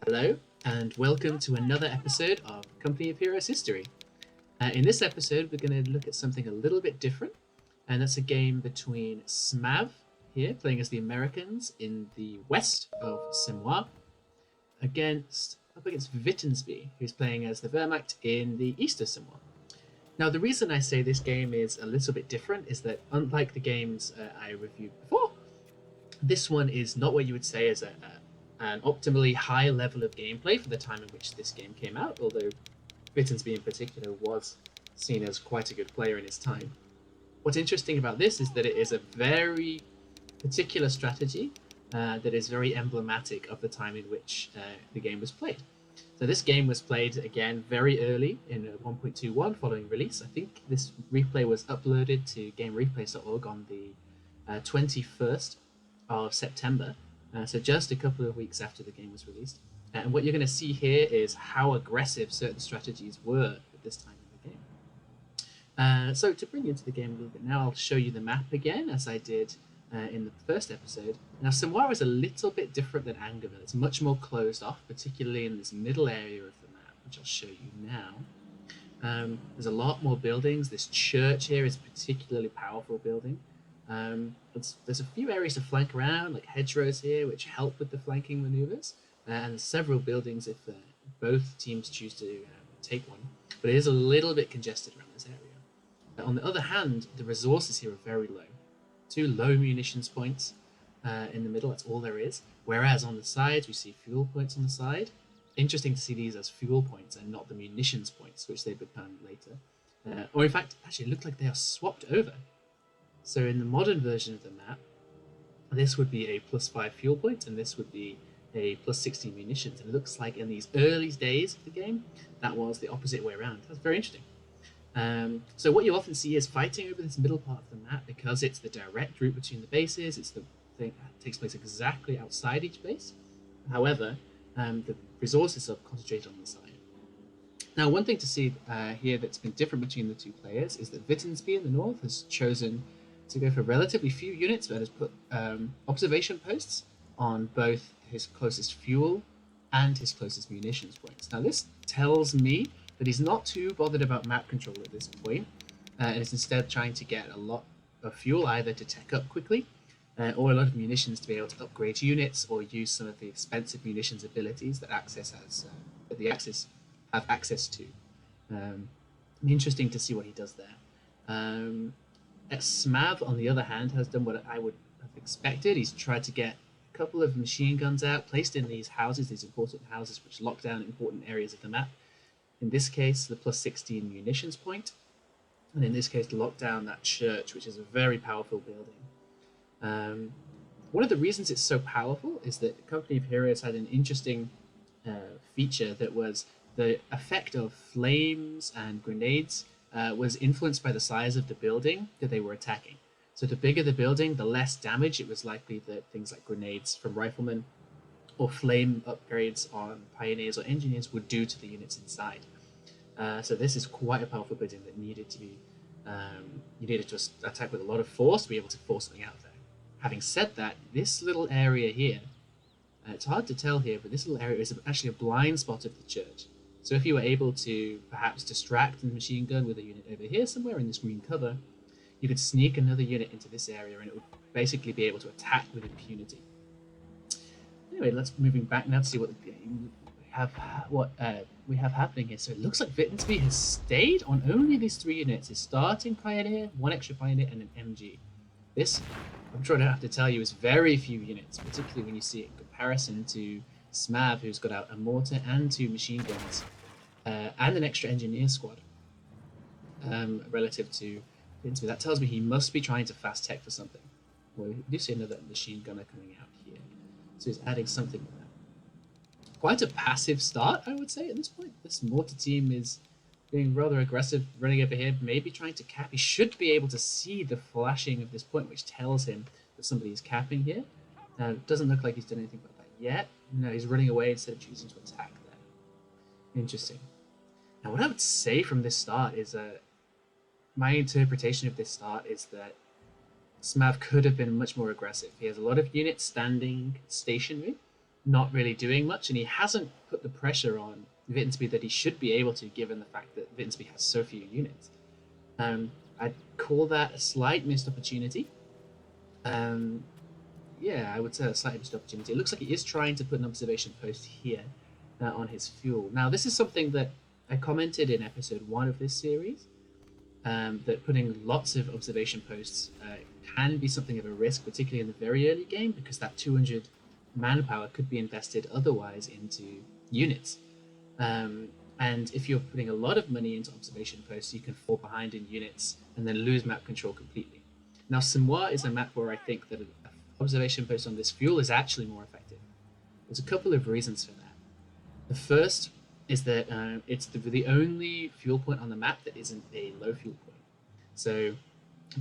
Hello, and welcome to another episode of Company of Heroes History. In this episode, we're going to look at something a little bit different, and that's a game between Smav, here, playing as the Americans in the west of Semois, up against Vitensby, who's playing as the Wehrmacht in the east of Semois. Now, the reason I say this game is a little bit different is that, unlike the games I reviewed before, this one is not what you would say is an optimally high level of gameplay for the time in which this game came out, although Vitensby in particular was seen as quite a good player in his time. What's interesting about this is that it is a very particular strategy that is very emblematic of the time in which the game was played. So this game was played again very early in 1.21 following release. I think this replay was uploaded to gamereplays.org on the 21st of September, so just a couple of weeks after the game was released. And what you're going to see here is how aggressive certain strategies were at this time in the game. So to bring you into the game a little bit now, I'll show you the map again, as I did in the first episode. Now, Semois is a little bit different than Angerville. It's much more closed off, particularly in this middle area of the map, which I'll show you now. There's a lot more buildings. This church here is a particularly powerful building. There's a few areas to flank around, like hedgerows here, which help with the flanking maneuvers, and several buildings if both teams choose to take one. But it is a little bit congested around this area. On the other hand, the resources here are very low. 2 low munitions points in the middle, that's all there is. Whereas on the sides, we see fuel points on the side. Interesting to see these as fuel points and not the munitions points, which they become later. Or in fact, actually it looked like they are swapped over. So in the modern version of the map, this would be a +5 fuel point, and this would be a +60 munitions. And it looks like in these early days of the game, that was the opposite way around. That's very interesting. So what you often see is fighting over this middle part of the map because it's the direct route between the bases. It's the thing that takes place exactly outside each base. However, the resources are concentrated on the side. Now, one thing to see here that's been different between the two players is that Vitensby in the north has chosen to go for relatively few units, but has put observation posts on both his closest fuel and his closest munitions points. Now, this tells me that he's not too bothered about map control at this point, and is instead trying to get a lot of fuel either to tech up quickly, or a lot of munitions to be able to upgrade units, or use some of the expensive munitions abilities that the Axis have access to. Interesting to see what he does there. Smav, on the other hand, has done what I would have expected. He's tried to get a couple of machine guns out, placed in these houses, these important houses which lock down important areas of the map. In this case, the +16 munitions point, and in this case, to lock down that church, which is a very powerful building. One of the reasons it's so powerful is that Company of Heroes had an interesting feature that was the effect of flames and grenades was influenced by the size of the building that they were attacking. So the bigger the building, the less damage it was likely that things like grenades from riflemen or flame upgrades on pioneers or engineers would do to the units inside. So this is quite a powerful building that needed to be you needed to attack with a lot of force to be able to force something out there. Having said that, this little area here, it's hard to tell here, but this little area is actually a blind spot of the church. So if you were able to perhaps distract the machine gun with a unit over here somewhere in this green cover, you could sneak another unit into this area and it would basically be able to attack with impunity. Anyway, let's moving back now to see what we have happening here. So it looks like Vitensby has stayed on only these 3 units: his starting pioneer, 1 extra pioneer, and an MG. This, I'm sure I don't have to tell you, is very few units, particularly when you see it in comparison to Smav, who's got out a mortar and 2 machine guns, and an extra engineer squad. Relative to Vitensby, that tells me he must be trying to fast tech for something. Well, we do see another machine gunner coming out here, so he's adding something with that. Quite a passive start, I would say, at this point. This mortar team is being rather aggressive, running over here, maybe trying to cap. He should be able to see the flashing of this point, which tells him that somebody is capping here. Now, it doesn't look like he's done anything about that yet. No, he's running away instead of choosing to attack there. Interesting. Now, what I would say from this start is my interpretation of this start is that Smav could have been much more aggressive. He has a lot of units standing stationary, not really doing much, and he hasn't put the pressure on Vitensby that he should be able to, given the fact that Vitensby has so few units. I'd call that a slight missed opportunity. Yeah, I would say a slight missed opportunity. It looks like he is trying to put an observation post here on his fuel. Now, this is something that I commented in episode 1 of this series, that putting lots of observation posts can be something of a risk, particularly in the very early game, because that 200 manpower could be invested otherwise into units. And if you're putting a lot of money into observation posts, you can fall behind in units and then lose map control completely. Now, Semois is a map where I think that an observation post on this fuel is actually more effective. There's a couple of reasons for that. The first is that it's the only fuel point on the map that isn't a low fuel point. So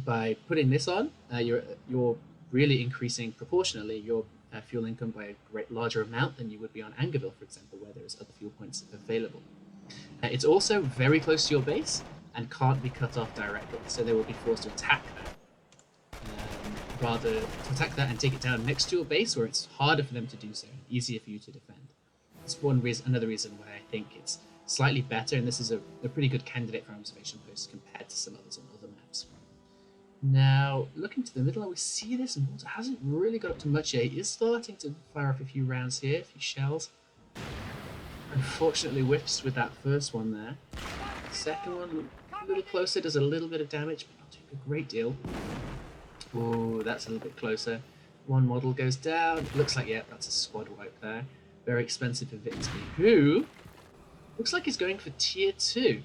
by putting this on, you're really increasing proportionally your fuel income by a larger amount than you would be on Angerville, for example, where there's other fuel points available. It's also very close to your base and can't be cut off directly, so they will be forced to attack that. Rather to attack that and take it down next to your base, where it's harder for them to do so, easier for you to defend. That's another reason why I think it's slightly better, and this is a pretty good candidate for observation posts compared to some others on other maps. Now, looking to the middle, we see this, and Walter hasn't really got up to much yet. He is starting to fire off a few rounds here, a few shells. Unfortunately whiffs with that first one there. Second one, a little closer, does a little bit of damage, but not doing a great deal. Oh, that's a little bit closer. One model goes down. It looks like, yeah, that's a squad wipe there. Very expensive for Vitensby, who looks like he's going for tier 2.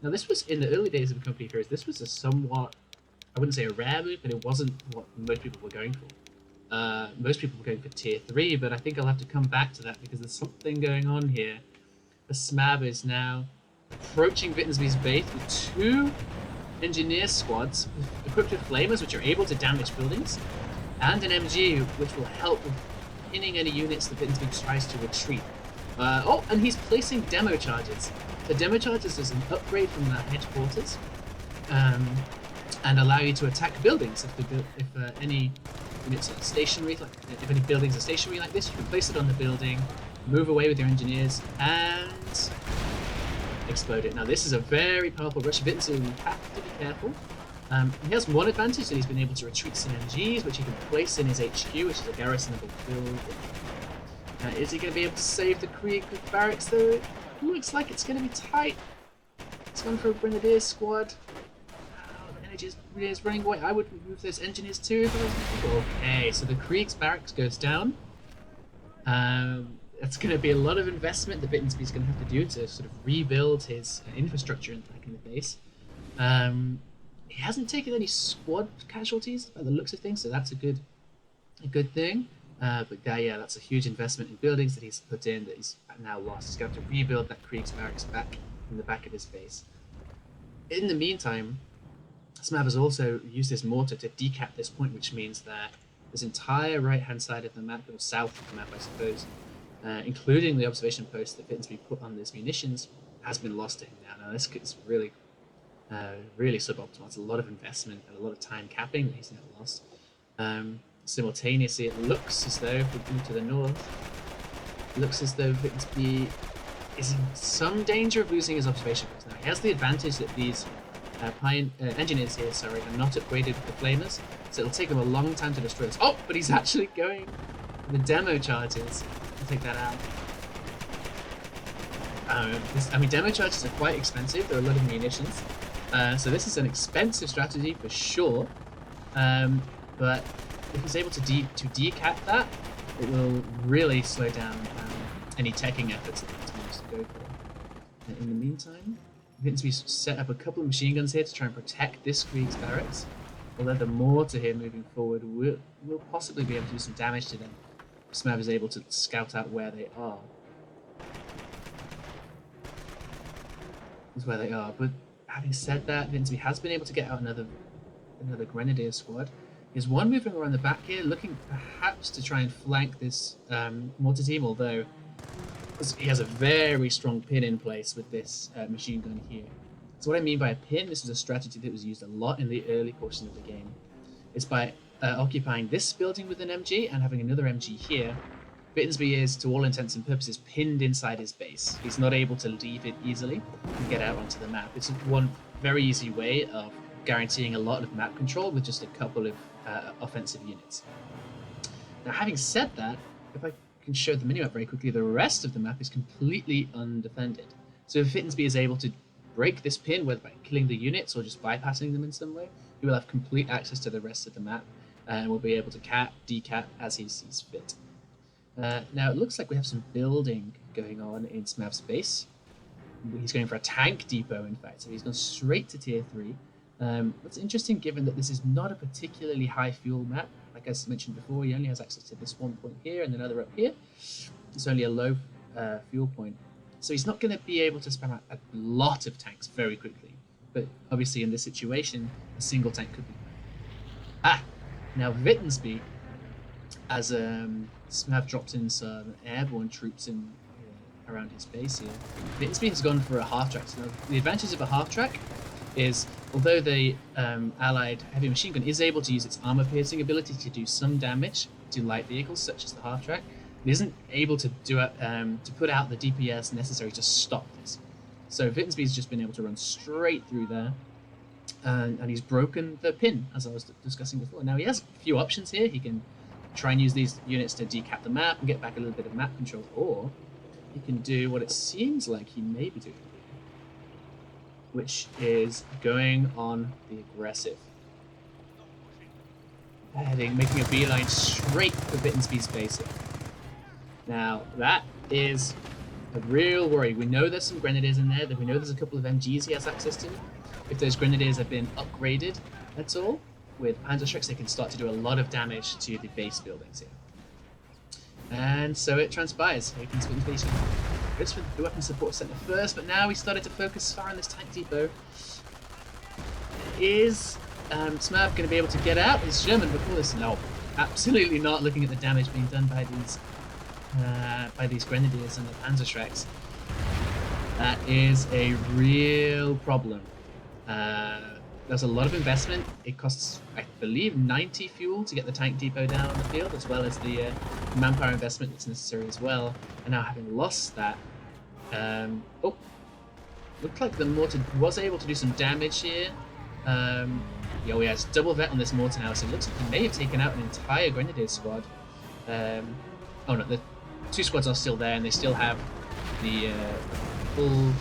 Now, this was in the early days of the Company of Heroes. This was a somewhat, I wouldn't say a rare move, but it wasn't what most people were going for. Most people were going for tier 3, but I think I'll have to come back to that because there's something going on here. The Smav is now approaching Vitensby's base with 2 engineer squads equipped with flamers, which are able to damage buildings, and an MG, which will help with pinning any units that Vitensby tries to retreat. Oh, and he's placing demo charges. The demo charges is an upgrade from the headquarters, and allow you to attack buildings. If any units are stationary, like if any buildings are stationary like this, you can place it on the building, move away with your engineers, and explode it. Now, this is a very powerful rush bit, so you have to be careful. He has one advantage, that he's been able to retreat some MGs, which he can place in his HQ, which is a garrisonable build. Is he going to be able to save the Krieg barracks, though? It looks like it's going to be tight. It's going for a Grenadier squad. Grenadiers running away. I would move those engineers too if I was people. Okay, so the Krieg's barracks goes down. It's going to be a lot of investment that Vitensby's going to have to do to sort of rebuild his infrastructure back in the base. He hasn't taken any squad casualties by the looks of things, so that's a good thing. But yeah, that's a huge investment in buildings that he's put in that he's now lost. He's going to have to rebuild that Krieg's barracks back in the back of his base. In the meantime, Smav has also used his mortar to decap this point, which means that this entire right-hand side of the map, or south of the map, I suppose, including the observation post that Vitensby put on his munitions, has been lost to him now. Now, this is really suboptimal. It's a lot of investment and a lot of time capping that he's now lost. Simultaneously, it looks as though, if we move to the north, it looks as though Vitensby is in some danger of losing his observation post. Now, he has the advantage that these engineers here, are not upgraded with the flamers, so it'll take him a long time to destroy this. Oh, but he's actually going for the demo charges to take that out. Demo charges are quite expensive. There are a lot of munitions. So this is an expensive strategy for sure. But if he's able to decap that, it will really slow down any teching efforts that he wants to go for. In the meantime, Vitensby's set up a couple of machine guns here to try and protect this Krieg's barracks. Although the mortar here moving forward will possibly be able to do some damage to them. Smav is able to scout out where they are. Is where they are. But having said that, Vitensby has been able to get out another Grenadier squad. There's one moving around the back here, looking perhaps to try and flank this mortar team, although he has a very strong pin in place with this machine gun here. So what I mean by a pin, this is a strategy that was used a lot in the early portion of the game. It's by occupying this building with an MG and having another MG here. Vitensby is, to all intents and purposes, pinned inside his base. He's not able to leave it easily and get out onto the map. It's one very easy way of guaranteeing a lot of map control with just a couple of offensive units. Now, having said that, if I can show the minimap very quickly, the rest of the map is completely undefended. So if Vitensby is able to break this pin, whether by killing the units or just bypassing them in some way, he will have complete access to the rest of the map and will be able to cap, decap as he sees fit. Now, it looks like we have some building going on in Smav's base. He's going for a tank depot, in fact, so he's gone straight to tier 3. That's interesting given that this is not a particularly high fuel map. Like I mentioned before, he only has access to this one point here and another up here. It's only a low fuel point. So he's not going to be able to spam out a lot of tanks very quickly. But obviously in this situation, a single tank could be fine. Now Vitensby, as Smav dropped in some airborne troops in around his base here, Vitensby has gone for a half-track. So the advantage of a half-track is, although the allied heavy machine gun is able to use its armor-piercing ability to do some damage to light vehicles, such as the half-track, it isn't able to do it, to put out the DPS necessary to stop this. So Vitensby's just been able to run straight through there, and he's broken the pin, as I was discussing before. Now he has a few options here. He can try and use these units to decap the map and get back a little bit of map control, or he can do what it seems like he may be doing, which is going on the aggressive. Making a beeline straight for Vitensby's base here. Now, that is a real worry. We know there's some grenadiers in there, we know there's a couple of MGs he has access to. If those grenadiers have been upgraded at all with Panzerschrecks, they can start to do a lot of damage to the base buildings here. And so it transpires. He can swing station. Goes for the weapon support center first, but now he started to focus far on this tank depot. Is Smav going to be able to get out his Sherman before this? No, absolutely not. Looking at the damage being done by these grenadiers and the Panzerschrecks, that is a real problem. There's a lot of investment. It costs, I believe, 90 fuel to get the tank depot down on the field, as well as the manpower investment that's necessary as well. And now, having lost that, looked like the mortar was able to do some damage here. He has double vet on this mortar now, so it looks like he may have taken out an entire grenadier squad. Oh no, the two squads are still there, and they still have the full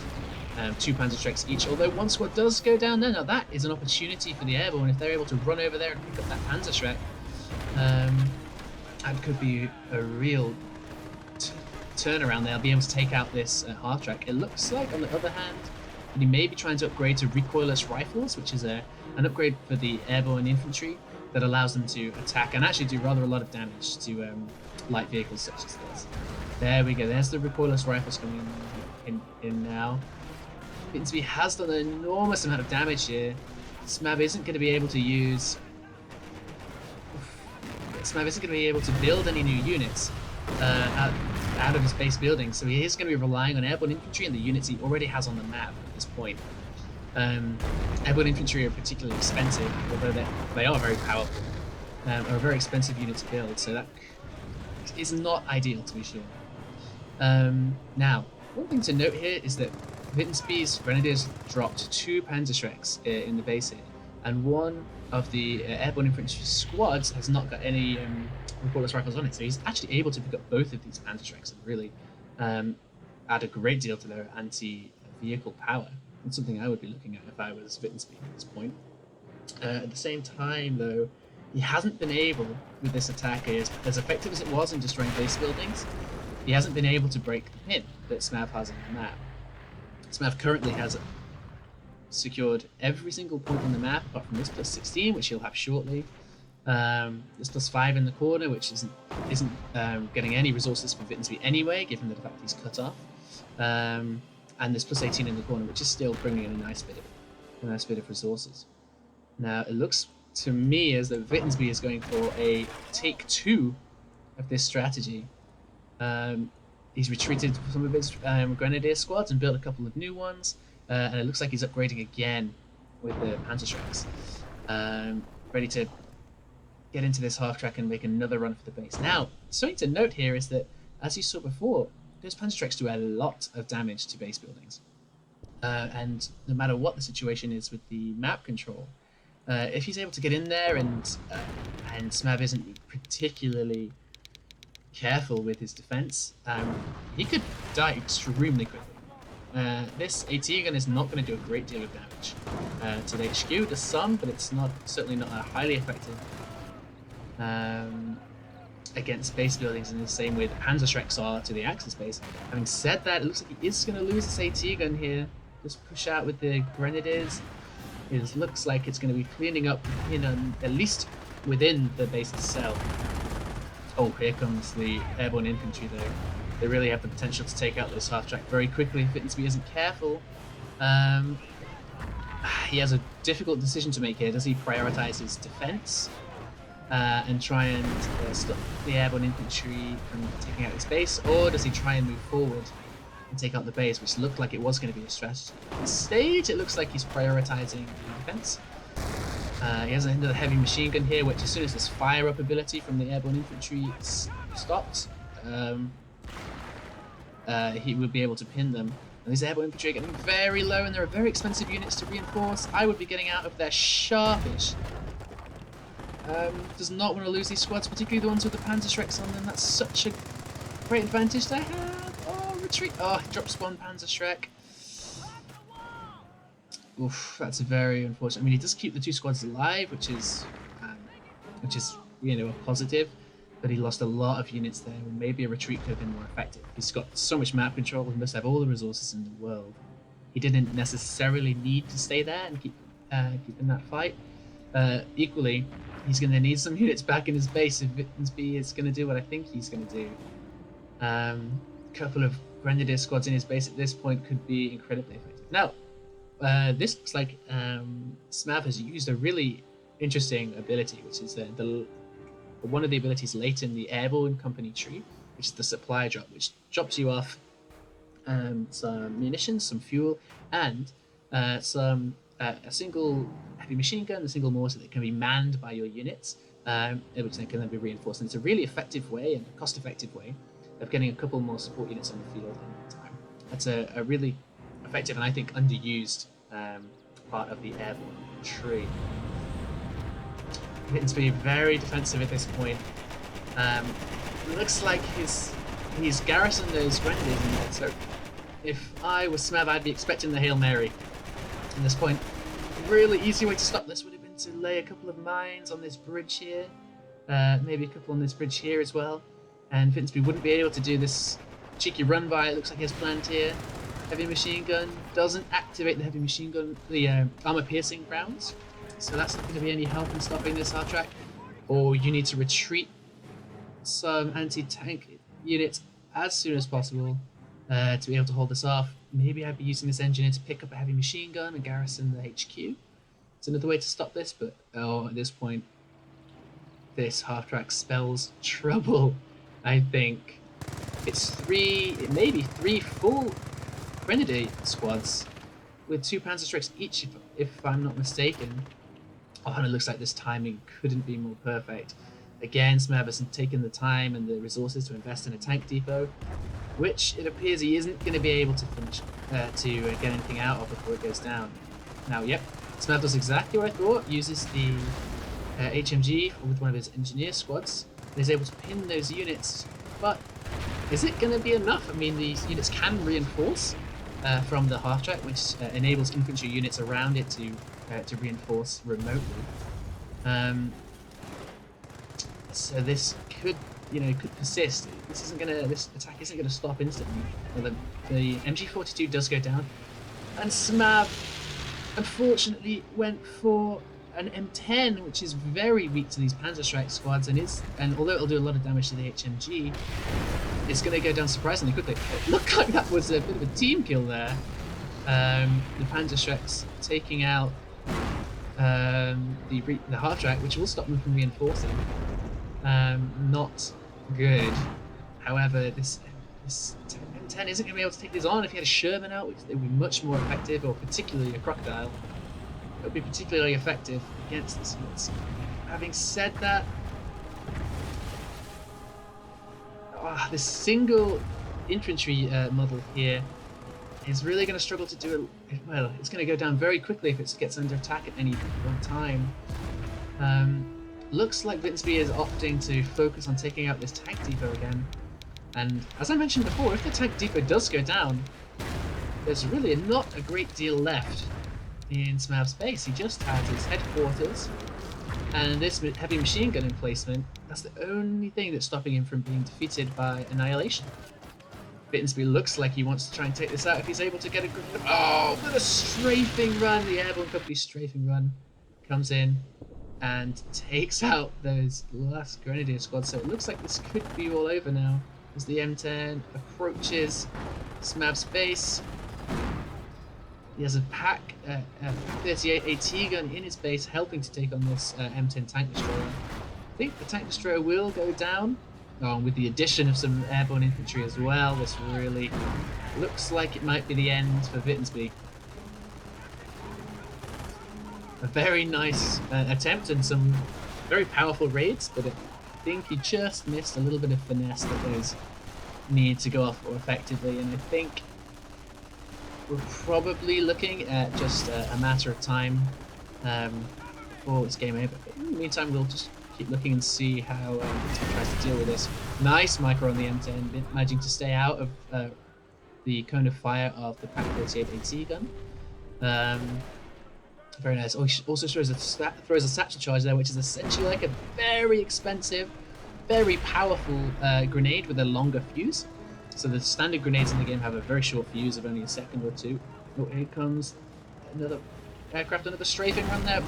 2 Panzerschrecks each, although one squad does go down there. Now that is an opportunity for the airborne. If they're able to run over there and pick up that Panzerschreck, that could be a real turnaround. They'll be able to take out this half-track. It looks like, on the other hand, he may be trying to upgrade to recoilless rifles, which is an upgrade for the airborne infantry that allows them to attack and actually do rather a lot of damage to light vehicles such as this. There we go. There's the recoilless rifles coming in now. Vitensby has done an enormous amount of damage here. Smav isn't going to be able to use... Smav isn't going to be able to build any new units out of his base building, so he is going to be relying on airborne infantry and the units he already has on the map at this point. Airborne infantry are particularly expensive, although they are very powerful. Are a very expensive unit to build, so that is not ideal, to be sure. Now, one thing to note here is that Vitensby's grenadiers dropped 2 Panzerschrecks in the base here, and one of the airborne infantry squads has not got any recoilless rifles on it, so he's actually able to pick up both of these Panzerschrecks and really add a great deal to their anti-vehicle power. That's something I would be looking at if I was Vitensby at this point. At the same time, though, he hasn't been able, with this attack, as effective as it was in destroying base buildings, he hasn't been able to break the pin that Smav has on the map. Smav currently has secured every single point on the map, apart from this plus 16, which he'll have shortly. This plus 5 in the corner, which isn't getting any resources for Vitensby anyway, given the fact he's cut off. And this plus 18 in the corner, which is still bringing in a nice bit of resources. Now, it looks to me as though Vitensby is going for a take 2 of this strategy. He's retreated some of his grenadier squads and built a couple of new ones, and it looks like he's upgrading again with the Panzerschrecks, ready to get into this half-track and make another run for the base. Now, something to note here is that as you saw before, those Panzer Strikes do a lot of damage to base buildings. And no matter what the situation is with the map control, if he's able to get in there and Smav isn't particularly careful with his defense, he could die extremely quickly. This AT gun is not going to do a great deal of damage to the HQ. It does some, but it's certainly not highly effective against base buildings in the same way that Panzer Strikes are to the Axis base. Having said that, it looks like he is going to lose this AT gun here. Just push out with the Grenadiers. It looks like it's going to be cleaning up at least within the base itself. Oh, here comes the airborne infantry though. They really have the potential to take out this half-track very quickly if Vitensby isn't careful. He has a difficult decision to make here. Does he prioritize his defense and try and stop the airborne infantry from taking out his base, or does he try and move forward and take out the base, which looked like it was going to be a strategy. At this stage, it looks like he's prioritizing the defense. He has another heavy machine gun here, which as soon as this fire-up ability from the airborne infantry stops, he will be able to pin them. And these airborne infantry are getting very low, and there are very expensive units to reinforce. I would be getting out of there sharpish. Does not want to lose these squads, particularly the ones with the Panzer Strikes on them. That's such a great advantage to have. Oh, retreat. Oh, drop spawn Panzer Strike. Oof, that's very unfortunate. I mean, he does keep the two squads alive, which is a positive, but he lost a lot of units there. Maybe a retreat could have been more effective. He's got so much map control. He must have all the resources in the world. He didn't necessarily need to stay there and keep in that fight. Equally, he's going to need some units back in his base if Vitensby is going to do what I think he's going to do. Couple of Grenadier squads in his base at this point could be incredibly effective. Now, this looks like Smav has used a really interesting ability, which is one of the abilities late in the airborne company tree, which is the supply drop, which drops you off some munitions, some fuel, and a single heavy machine gun, a single mortar that can be manned by your units, which then can then be reinforced. And it's a really effective way and a cost-effective way of getting a couple more support units on the field in time. That's a really effective and I think underused part of the airborne tree. Vitensby very defensive at this point. Looks like he's garrisoned those Grenadiers in there, so if I was Smav, I'd be expecting the Hail Mary at this point. A really easy way to stop this would have been to lay a couple of mines on this bridge here, maybe a couple on this bridge here as well, and Vitensby wouldn't be able to do this cheeky run by. It looks like he has planned here. Heavy machine gun doesn't activate the heavy machine gun, the armor piercing rounds, so that's not going to be any help in stopping this half track. Or you need to retreat some anti-tank units as soon as possible to be able to hold this off. Maybe I'd be using this engineer to pick up a heavy machine gun and garrison the HQ. It's another way to stop this, but at this point, this half track spells trouble. I think it's maybe three full Grenadier squads with 2 Panzer Strikes each, if I'm not mistaken. Oh, and it looks like this timing couldn't be more perfect. Again, Smav hasn't taken the time and the resources to invest in a tank depot, which it appears he isn't going to be able to finish to get anything out of before it goes down. Now, yep, Smav does exactly what I thought, uses the HMG with one of his engineer squads, and is able to pin those units, but is it going to be enough? I mean, these units can reinforce from the half track, which enables infantry units around it to reinforce remotely. So this could persist. This attack isn't gonna stop instantly. The MG42 does go down, and Smav unfortunately went for an M10, which is very weak to these Panzer Strike squads, and although it'll do a lot of damage to the HMG, it's gonna go down surprisingly quickly. It looked like that was a bit of a team kill there. The Panzer Strikes taking out the half track, which will stop them from reinforcing. Not good. However, this M10 isn't going to be able to take these on. If he had a Sherman out, it would be much more effective, or particularly a Crocodile, it would be particularly effective against this units. Having said that, this single infantry model here is really going to struggle to do it. Well, it's going to go down very quickly if it gets under attack at any one time. Looks like Vitensby is opting to focus on taking out this tank depot again. And as I mentioned before, if the tank depot does go down, there's really not a great deal left in Smav's base. He just has his headquarters and this heavy machine gun emplacement. That's the only thing that's stopping him from being defeated by annihilation. Vitensby looks like he wants to try and take this out if he's able to get a grip. Oh, with a strafing run! The Airborne Company strafing run comes in and takes out those last Grenadier squads. So it looks like this could be all over now as the M10 approaches Smav's base. He has a Pak 38 AT gun in his base helping to take on this M10 tank destroyer. I think the tank destroyer will go down. With the addition of some airborne infantry as well, this really looks like it might be the end for Vitensby. A very nice attempt and some very powerful raids, but I think he just missed a little bit of finesse that those need to go off more effectively, and I think we're probably looking at just a matter of time before it's game over. But in the meantime, we'll just keep looking and see how he tries to deal with this. Nice micro on the M10, managing to stay out of the cone of fire of the Pak 38 AT gun. Very nice. Oh, he also throws a satchel charge there, which is essentially like a very expensive, very powerful grenade with a longer fuse. So the standard grenades in the game have a very short fuse of only a second or two. Oh, here comes another aircraft, another strafing run there.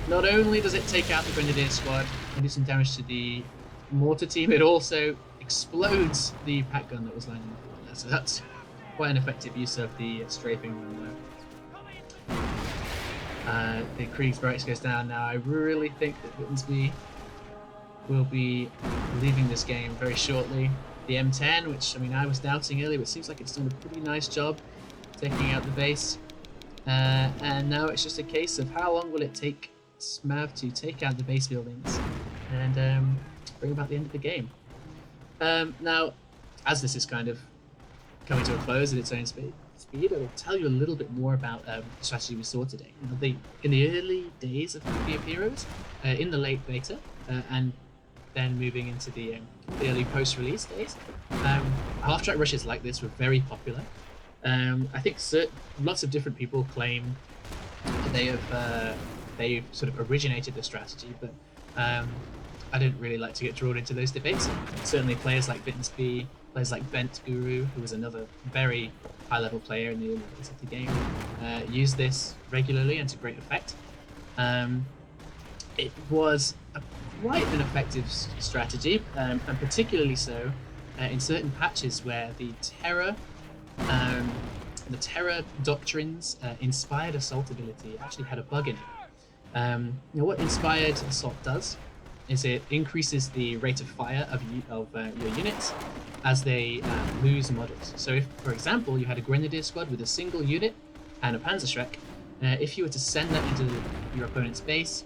Not only does it take out the Grenadier squad and do some damage to the mortar team, it also explodes the Pak gun that was landing there. So that's quite an effective use of the strafing run there. The Krieg's barracks goes down now. I really think that Vitensby will be leaving this game very shortly. The M10, which I mean I was doubting earlier, but it seems like it's done a pretty nice job taking out the base. And now it's just a case of how long will it take Smav to take out the base buildings and bring about the end of the game. Now, as this is kind of coming to a close at its own speed, I'll tell you a little bit more about the strategy we saw today. In the early days of Company of Heroes, in the late beta, and then moving into the early post-release days, half-track rushes like this were very popular. I think lots of different people claim that they've sort of originated the strategy, but I didn't really like to get drawn into those debates. Certainly players like Vitensby, players like Bent Guru, who was another very high-level player in the early days of the game, used this regularly and to great effect. It was quite an effective strategy, and particularly so in certain patches where the Terror doctrine's inspired assault ability actually had a bug in it. What inspired assault does is it increases the rate of fire of your units as they lose models. So if, for example, you had a Grenadier squad with a single unit and a Panzerschreck, if you were to send that into your opponent's base,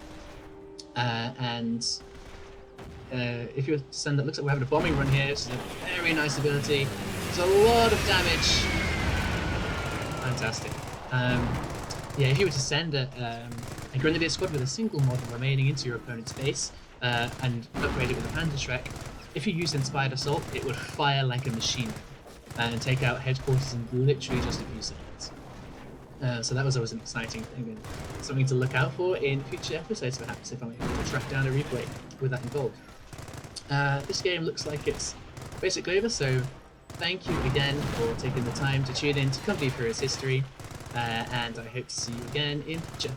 if you were to send that, looks like we're having a bombing run here, so a very nice ability. There's a lot of damage. Fantastic. Yeah, if you were to send a Grenadier squad with a single model remaining into your opponent's base and upgrade it with a Panzerschreck, if you use Inspired Assault, it would fire like a machine and take out headquarters in literally just a few seconds. So that was always an exciting thing and something to look out for in future episodes, perhaps, if I'm able to track down a replay with that involved. This game looks like it's basically over, so thank you again for taking the time to tune in to Company of Heroes History, and I hope to see you again in future.